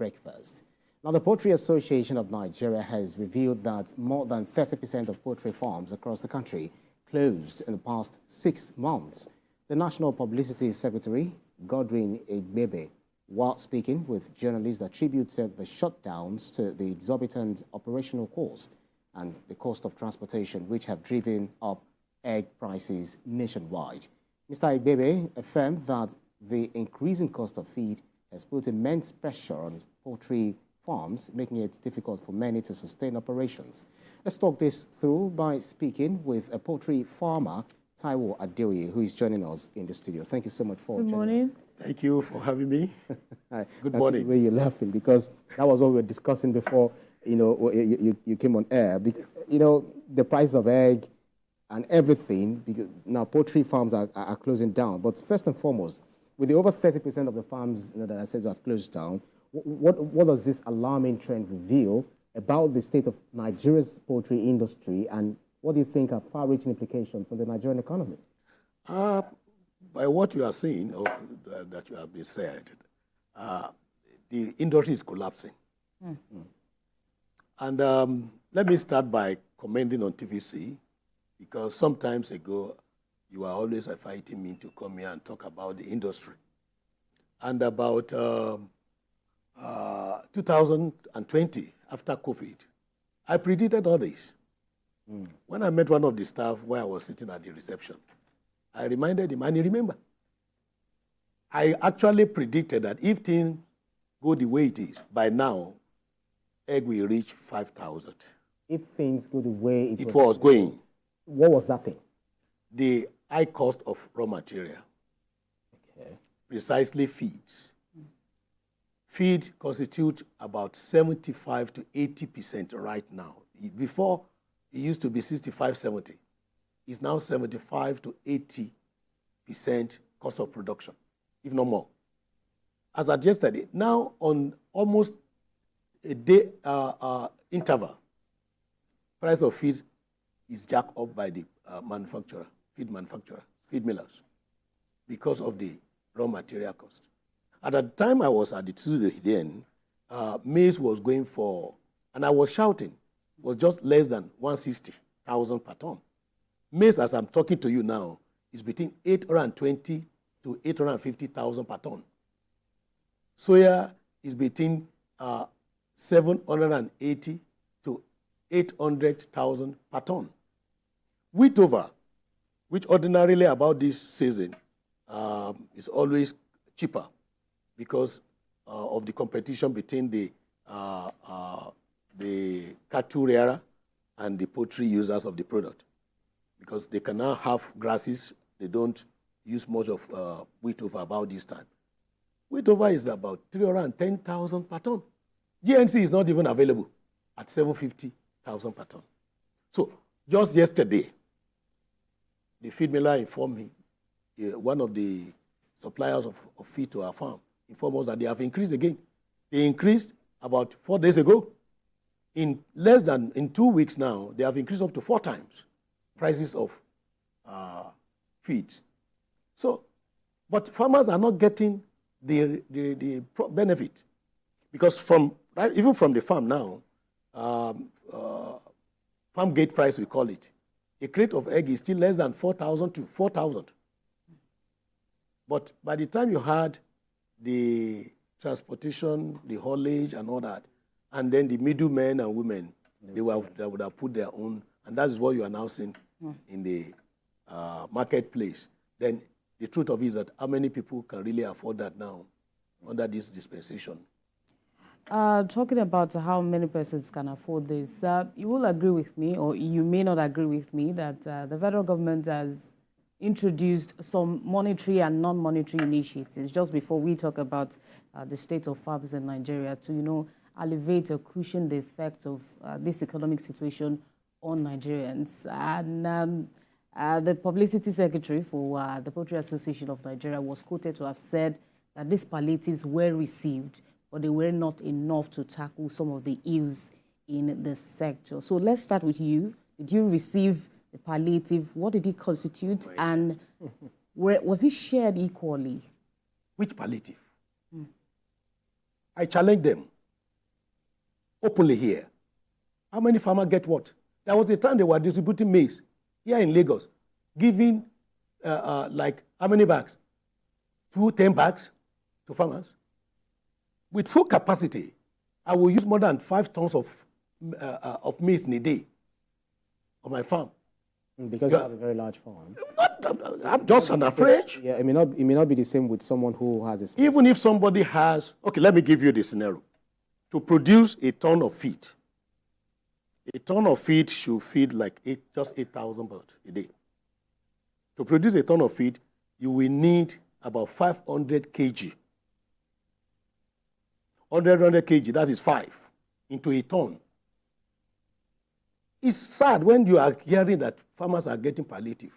breakfast. Now, the Poultry Association of Nigeria has revealed that more than 30% of poultry farms across the country closed in the past 6 months. The National Publicity Secretary, Godwin Egbebe, while speaking with journalists, attributed the shutdowns to the exorbitant operational cost and the cost of transportation, which have driven up egg prices nationwide. Mr. Egbebe affirmed that the increasing cost of feed has put immense pressure on poultry farms, making it difficult for many to sustain operations. Let's talk this through by speaking with a poultry farmer, Taiwo Adeoye, who is joining us in the studio. Thank you so much for joining us. Thank you for having me. Good morning. That's the way you're laughing, because that was what we were discussing before, you came on air. The price of egg and everything, because now poultry farms are closing down. But first and foremost, with the over 30% of the farms that I said have closed down, what does this alarming trend reveal about the state of Nigeria's poultry industry, and what do you think are far-reaching implications on the Nigerian economy? By what you are saying, or that you have been said, the industry is collapsing. And let me start by commending on TVC, because some times ago, you are always fighting me to come here and talk about the industry. And about 2020, after COVID, I predicted all this. When I met one of the staff where I was sitting at the reception, I reminded him, and he remembered. I actually predicted that if things go the way it is, by now, egg will reach 5,000. If things go the way it was going. What was that thing? The high cost of raw material. Okay. Precisely feeds. Feed constitute about 75 to 80% right now. Before, it used to be 65, 70. It's now 75 to 80% cost of production, if not more. As at yesterday, now on almost a day interval, price of feeds is jacked up by the feed millers, because of the raw material cost. At the time I was at the studio then, maize was going for, and I was shouting, was just less than 160,000 per ton. Maize, as I'm talking to you now, is between 820 to 850,000 per ton. Soya is between 780 to 800,000 per ton. Wheat over, which ordinarily about this season is always cheaper because of the competition between the cattle rearer and the poultry users of the product. Because they can now have grasses, they don't use much of wheat over about this time. Wheat over is about 310,000 per ton. GNC is not even available at 750,000 per ton. So just yesterday, the feed miller informed me, one of the suppliers of feed to our farm, informed us that they have increased again. They increased about 4 days ago. In 2 weeks now, they have increased up to 4 times prices of feed. So, but farmers are not getting the benefit, because even from the farm now, farm gate price we call it, a crate of egg is still less than 4,000 to 4,000. But by the time you had the transportation, the haulage and all that, and then the middlemen and women, they would have put their own, and that is what you are now seeing in the marketplace. Then the truth of it is that how many people can really afford that now under this dispensation? Talking about how many persons can afford this, you will agree with me, or you may not agree with me, that the federal government has introduced some monetary and non-monetary initiatives just before we talk about the state of farms in Nigeria to, alleviate or cushion the effect of this economic situation on Nigerians. And the Publicity Secretary for the Poultry Association of Nigeria was quoted to have said that these palliatives were received, but they were not enough to tackle some of the ills in the sector. So let's start with you. Did you receive the palliative? What did it constitute? And was it shared equally? Which palliative? I challenge them. openly here. How many farmers get what? There was a time they were distributing maize here in Lagos, giving like how many bags? 10 bags to farmers. With full capacity, I will use more than 5 tons of maize in a day on my farm. Because you have a very large farm. I'm just an average. Yeah, it may not be the same with someone who has a small. Even if somebody has, okay, let me give you the scenario. To produce a ton of feed should feed like just 8,000 birds a day. To produce a ton of feed, you will need about 500 kg. 100 kg, that is 5 into a ton. It's sad when you are hearing that farmers are getting palliative.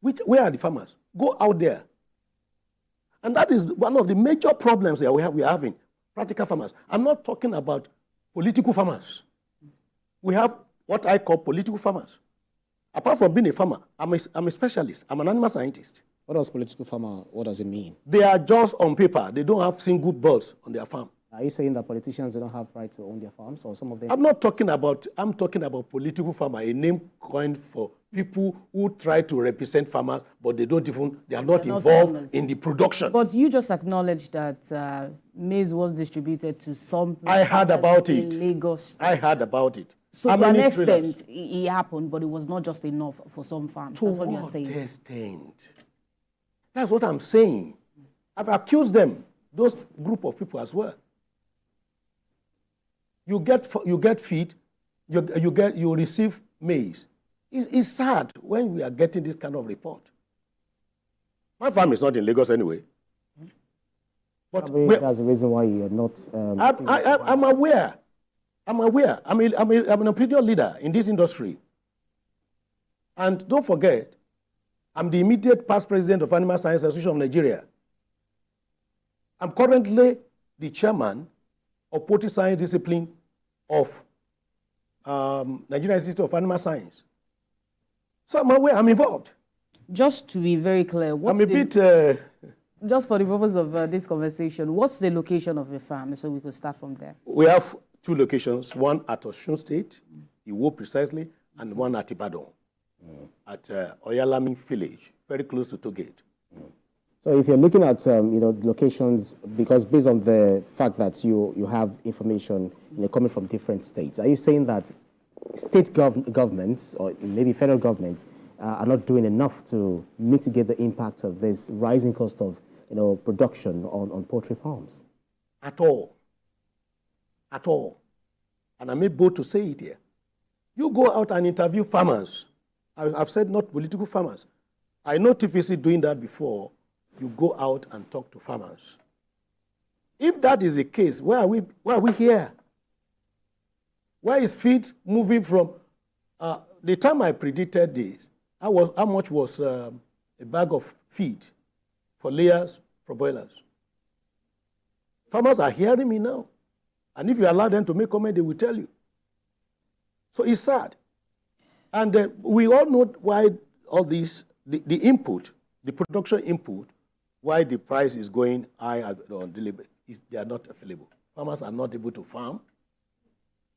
Where are the farmers? Go out there. And that is one of the major problems that we are having, practical farmers. I'm not talking about political farmers. We have what I call political farmers. Apart from being a farmer, I'm a specialist. I'm an animal scientist. What does political farmer, what does it mean? They are just on paper. They don't have single birds on their farm. Are you saying that politicians do not have right to own their farms, or some of them? I'm talking about political farmer, a name coined for people who try to represent farmers, but they are not involved in the production. But you just acknowledged that maize was distributed to some. I heard about it. In Lagos. I heard about it. So to an extent, it happened, but it was not just enough for some farms. That's what you're saying. To what extent? That's what I'm saying. I've accused them, those group of people as well. You get feed, you receive maize. It's sad when we are getting this kind of report. My farm is not in Lagos anyway. But that's the reason why you're not. I'm aware. I'm an opinion leader in this industry. And don't forget, I'm the immediate past president of Animal Science Association of Nigeria. I'm currently the chairman of Poultry Science discipline of Nigerian Institute of Animal Science. So I'm aware, I'm involved. Just to be very clear, just for the purpose of this conversation, what's the location of the farm, so we could start from there? We have 2 locations, one at Osun State, Iwo precisely, and one at Ibadan, at Oyalami village, very close to Togate. So if you're looking at locations, because based on the fact that you have information coming from different states, are you saying that state governments or maybe federal governments are not doing enough to mitigate the impact of this rising cost of production on poultry farms? At all. At all. And I'm able to say it here. You go out and interview farmers. I've said not political farmers. I know TFC doing that before. You go out and talk to farmers. If that is the case, why are we here? Why is feed moving from the time I predicted this? How much was a bag of feed for layers, for boilers? Farmers are hearing me now. And if you allow them to make comment, they will tell you. So it's sad. And we all know why all this, the input, the production input, why the price is going high on delivery, they are not available. Farmers are not able to farm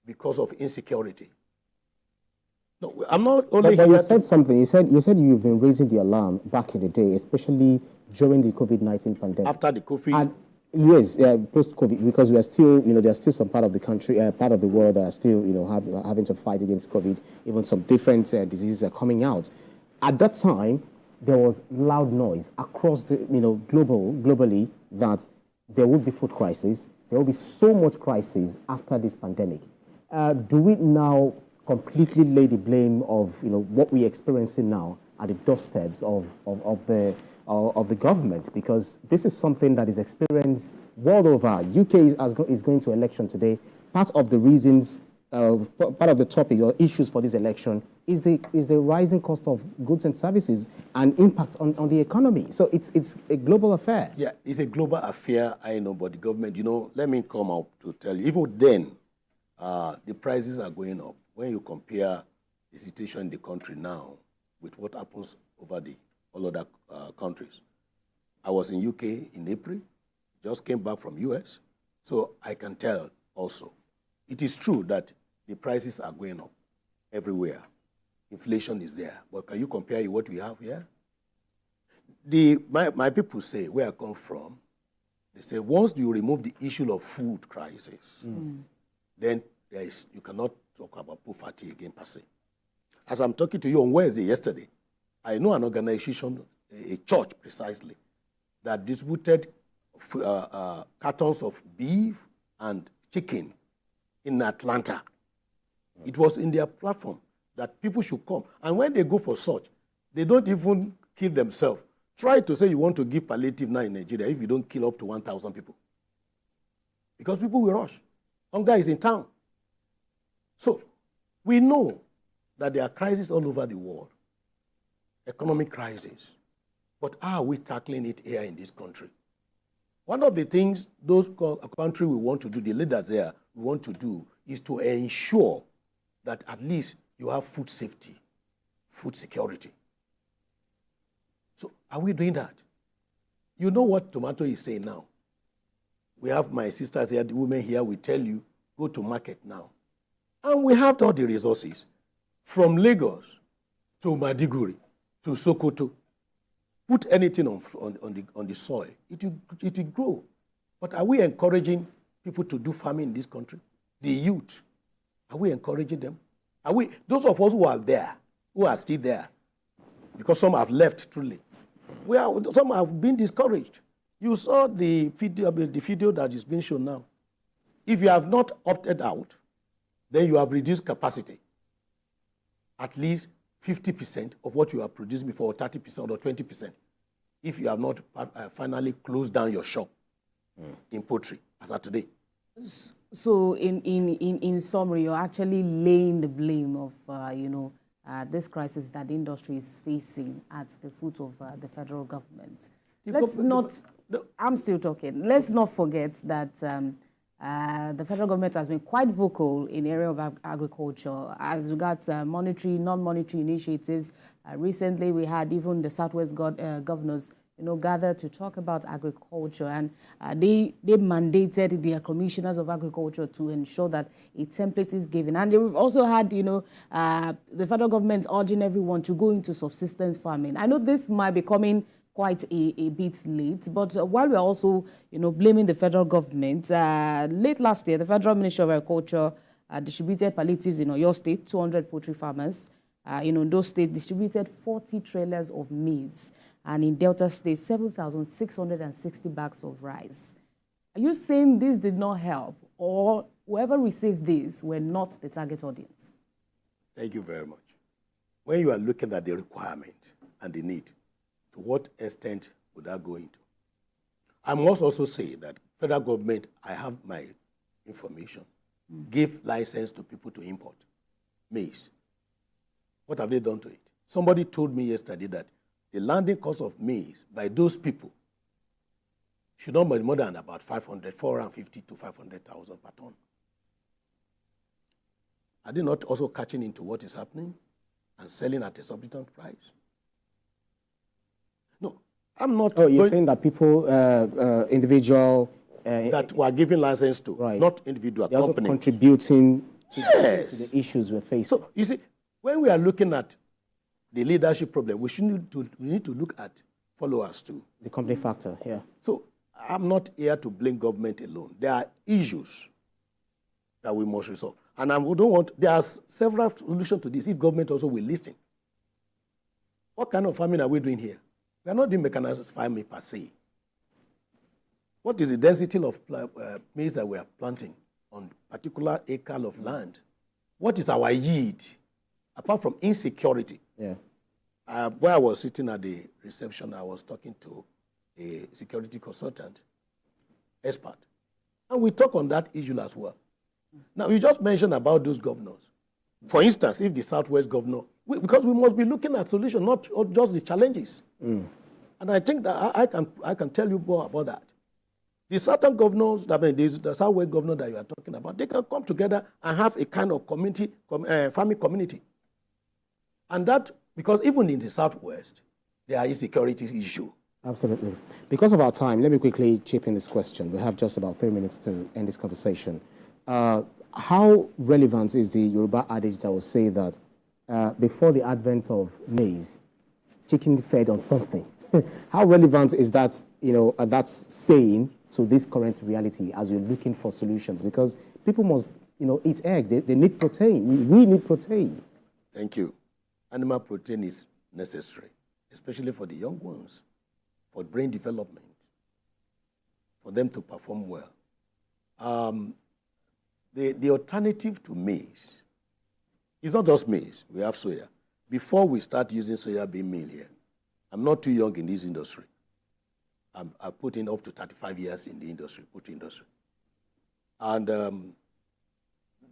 because of insecurity. No, I'm not only but here. You said something. You said you've been raising the alarm back in the day, especially during the COVID-19 pandemic. After the COVID. And yes, post-COVID, because we are still, there's still some part of the country, part of the world that are still, having to fight against COVID. Even some different diseases are coming out. At that time, there was loud noise across the, globally, that there would be food crisis. There will be so much crisis after this pandemic. Do we now completely lay the blame of, what we're experiencing now at the doorsteps of the government? Because this is something that is experienced world over. UK is going to election today. Part of the reasons, part of the topic or issues for this election is the rising cost of goods and services and impact on the economy. So it's a global affair. Yeah, it's a global affair, I know, but the government, let me come out to tell you, even then, the prices are going up. When you compare the situation in the country now with what happens over all other countries. I was in UK in April, just came back from US, so I can tell also. It is true that the prices are going up everywhere. Inflation is there. But can you compare what we have here? My people say, where I come from, they say once you remove the issue of food crisis, then you cannot talk about poverty again per se. As I'm talking to you on Wednesday yesterday, I know an organization, a church precisely, that distributed cartons of beef and chicken in Atlanta. It was in their platform that people should come. And when they go for such, they don't even kill themselves. Try to say you want to give palliative now in Nigeria if you don't kill up to 1,000 people. Because people will rush. Hunger is in town. So we know that there are crises all over the world, economic crisis. But how are we tackling it here in this country? One of the things those countries we want to do, the leaders there, we want to do, is to ensure that at least you have food safety, food security. So are we doing that? You know what Tomato is saying now. We have my sisters here, the women here, we tell you, go to market now. And we have all the resources from Lagos to Maiduguri to Sokoto. Put anything on the soil, it will grow. But are we encouraging people to do farming in this country? The youth, are we encouraging them? Are we, those of us who are there, who are still there, because some have left truly, some have been discouraged. You saw the video that is being shown now. If you have not opted out, then you have reduced capacity. At least 50% of what you have produced before, 30% or 20%, if you have not finally closed down your shop in poultry as of today. So in summary, you're actually laying the blame of, this crisis that the industry is facing at the foot of the federal government. I'm still talking. Let's not forget that the federal government has been quite vocal in the area of agriculture as regards monetary, non-monetary initiatives. Recently, we had even the Southwest governors gathered to talk about agriculture, and they mandated their commissioners of agriculture to ensure that a template is given. And we've also had, the federal government urging everyone to go into subsistence farming. I know this might be coming quite a bit late, but while we're also, blaming the federal government, late last year, the Federal Ministry of Agriculture distributed palliatives in Oyo State, 200 poultry farmers. In those states, distributed 40 trailers of maize. And in Delta State, 7,660 bags of rice. Are you saying this did not help, or whoever received this were not the target audience? Thank you very much. When you are looking at the requirement and the need, to what extent would that go into? I must also say that federal government, I have my information, give license to people to import maize. What have they done to it? Somebody told me yesterday that the landing cost of maize by those people should not be more than about 450 to 500,000 per ton. Are they not also catching into what is happening and selling at a exorbitant price? No, I'm not. Oh, you're saying that people, individual... that were given license to, right, not individual they're companies. also contributing to, yes, to the issues we're facing. So, you see, when we are looking at the leadership problem, we need to look at followers too. The company factor, yeah. So I'm not here to blame government alone. There are issues that we must resolve. And there are several solutions to this if government also will listen. What kind of farming are we doing here? We are not doing mechanized farming per se. What is the density of maize that we are planting on particular acre of land? What is our yield? Apart from insecurity. Yeah. Where I was sitting at the reception, I was talking to a security consultant, expert. And we talk on that issue as well. Now, you just mentioned about those governors. For instance, if the Southwest governor, because we must be looking at solutions, not just the challenges. And I think that I can tell you more about that. The certain governors, the Southwest governor that you are talking about, they can come together and have a kind of community, farming community. And that, because even in the Southwest, there is security issue. Absolutely. Because of our time, let me quickly chip in this question. We have just about 3 minutes to end this conversation. how relevant is the Yoruba adage that will say that before the advent of maize, chicken fed on something? How relevant is that, that saying to this current reality as we're looking for solutions? Because people must, eat egg. They need protein. We need protein. Thank you. Animal protein is necessary, especially for the young ones, for brain development, for them to perform well. The alternative to maize is not just maize. We have soya. Before we start using soya bean meal here, I'm not too young in this industry. I put in up to 35 years in the industry, poultry industry. And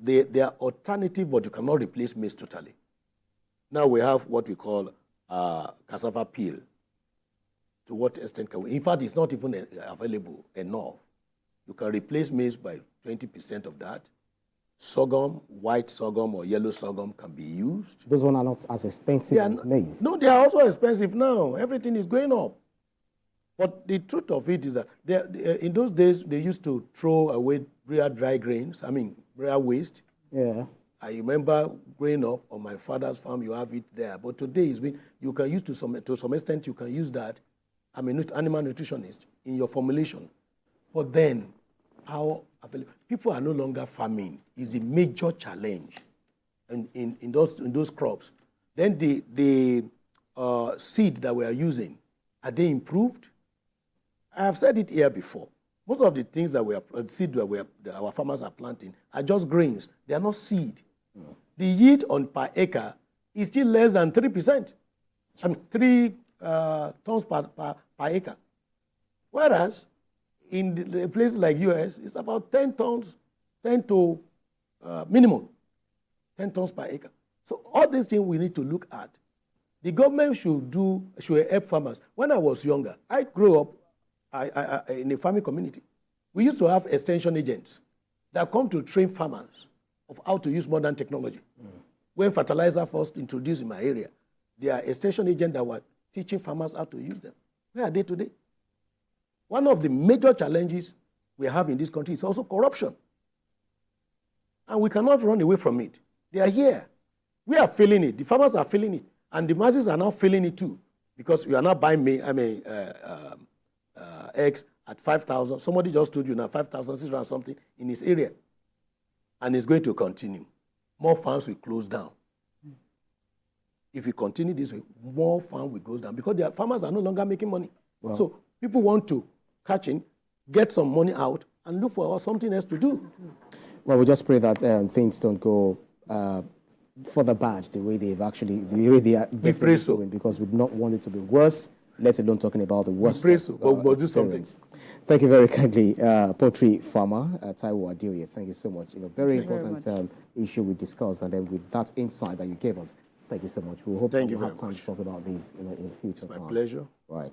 they are alternative, but you cannot replace maize totally. Now we have what we call cassava peel. To what extent can we? In fact, it's not even available enough. You can replace maize by 20% of that. Sorghum, white sorghum or yellow sorghum can be used. Those ones are not as expensive as maize. No, they are also expensive now. Everything is going up. But the truth of it is that in those days, they used to throw away dry grains, dry waste. Yeah. I remember growing up on my father's farm, you have it there. But today, you can use to some extent, you can use that. I'm an animal nutritionist in your formulation. But then, how available? People are no longer farming. Is the major challenge in those crops. Then the seed that we are using, are they improved? I have said it here before. Most of the things that seed that our farmers are planting are just grains. They are not seed. The yield on per acre is still less than 3%. 3 tons per acre. Whereas in the places like US, it's about 10 tons, 10 to minimum, 10 tons per acre. So all these things we need to look at. The government should help farmers. When I was younger, I grew up in a farming community. We used to have extension agents that come to train farmers of how to use modern technology. When fertilizer first introduced in my area, there are extension agents that were teaching farmers how to use them. Where are they today? One of the major challenges we have in this country is also corruption. And we cannot run away from it. They are here. We are feeling it. The farmers are feeling it. And the masses are now feeling it too. Because we are not buying eggs at 5,000. Somebody just told you now 5,600 something in his area. And it's going to continue. More farms will close down. If we continue this way, more farms will go down because the farmers are no longer making money. Wow. So people want to catch in, get some money out, and look for something else to do. Well, we just pray that things don't go further bad the way they are. We pray so. Because we do not want it to be worse, let alone talking about the worst. We pray so, but do something. Thank you very kindly, poultry farmer Taiwo Adeoye. Thank you so much. Very important issue we discussed, and then with that insight that you gave us, thank you so much. We hope we'll have time to talk about these in future. It's my pleasure. Right.